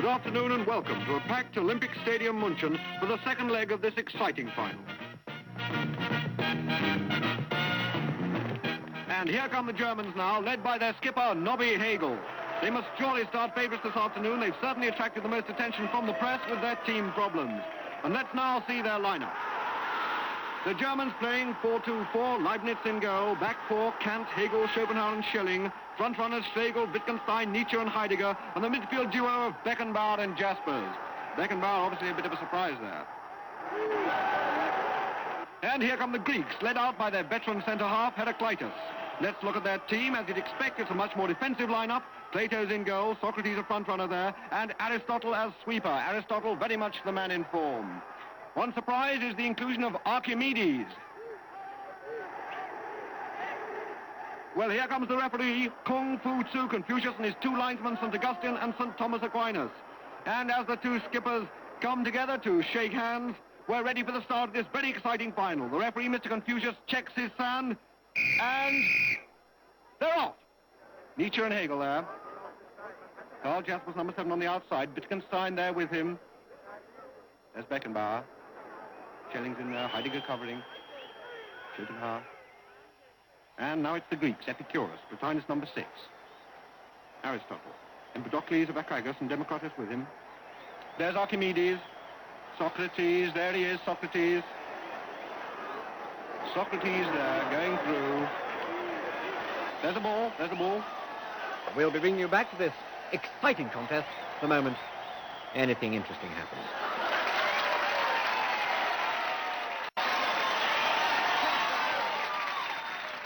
afternoon and welcome to a packed Olympic Stadium München for the second leg of this exciting final. And here come the Germans now, led by their skipper, Nobby Hagel. They must surely start favourites this afternoon. They've certainly attracted the most attention from the press with their team problems. And let's now see their lineup. The Germans playing 4-2-4, Leibniz in goal, back four, Kant, Hegel, Schopenhauer and Schelling, front runners Schlegel, Wittgenstein, Nietzsche and Heidegger, and the midfield duo of Beckenbauer and Jaspers. Beckenbauer obviously a bit of a surprise there. And here come the Greeks, led out by their veteran centre-half, Heraclitus. Let's look at their team. As you'd expect, it's a much more defensive lineup. Plato's in goal, Socrates a front runner there, and Aristotle as sweeper. Aristotle very much the man in form. One surprise is the inclusion of Archimedes. Well, here comes the referee, Kung Fu Tzu, Confucius and his two linesmen, St. Augustine and St. Thomas Aquinas. And as the two skippers come together to shake hands, we're ready for the start of this very exciting final. The referee, Mr. Confucius, checks his sand, and they're off. Nietzsche and Hegel there. Karl Jaspers, number 7 on the outside. Wittgenstein there with him. There's Beckenbauer. Schelling's in there, Heidegger covering. Schopenhauer. And now it's the Greeks, Epicurus, Plotinus number 6. Aristotle. Empedocles of Archegos and Democritus with him. There's Archimedes. Socrates, there he is, Socrates. Socrates there, going through. There's the ball, there's the ball. We'll be bringing you back to this exciting contest the moment anything interesting happens.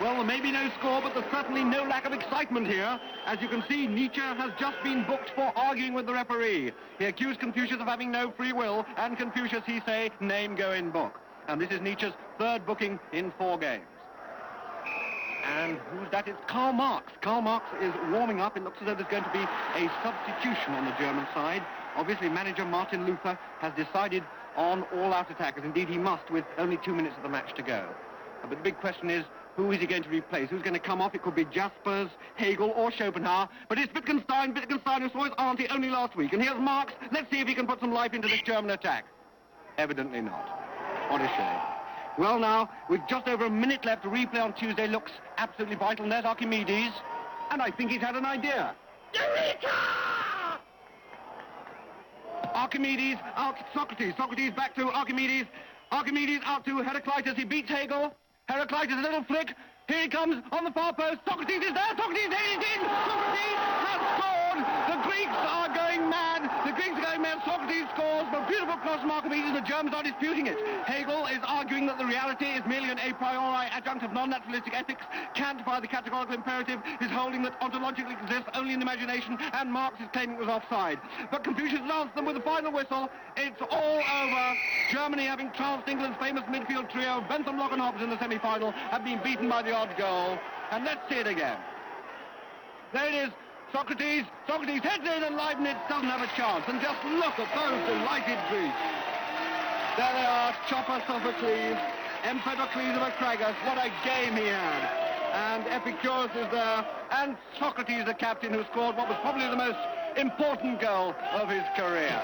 Well, there may be no score, but there's certainly no lack of excitement here. As you can see, Nietzsche has just been booked for arguing with the referee. He accused Confucius of having no free will, and Confucius, he say, name go in book. And this is Nietzsche's third booking in 4 games. And who's that? It's Karl Marx. Karl Marx is warming up. It looks as though there's going to be a substitution on the German side. Obviously, manager Martin Luther has decided on all-out attack, as indeed he must, with only 2 minutes of the match to go. But the big question is, who is he going to replace? Who's going to come off? It could be Jaspers, Hegel or Schopenhauer. But it's Wittgenstein who saw his auntie only last week. And here's Marx. Let's see if he can put some life into this German attack. Evidently not. What a shame. Well, now, with just over a minute left, the replay on Tuesday looks absolutely vital. And there's Archimedes. And I think he's had an idea. Eureka! Archimedes, out Socrates. Socrates back to Archimedes. Archimedes out to Heraclitus. He beats Hegel. Heraclitus, a little flick. Here he comes on the far post. Socrates is there. Socrates, there he's in. Socrates has scored. The Greeks are going mad. The Greeks are going mad. Socrates scores. The beautiful cross from Archimedes. The Germans are disputing it. Hegel is arguing that the reality is merely an a priori adjunct of non-naturalistic ethics. Kant, by the categorical imperative, is holding that ontologically exists only in imagination, and Marx is claiming it was offside. But Confucius announced them with the final whistle. It's all over. Germany, having trounced England's famous midfield trio, Bentham, Locke and Hobbes in the semi-final, have been beaten by the odd goal. And let's see it again. There it is. Socrates heads in and Leibniz doesn't have a chance. And just look at those delighted Greeks. There they are, Chopper, Sophocles, Empedocles of Archegos. What a game he had. And Epicurus is there. And Socrates, the captain, who scored what was probably the most important goal of his career.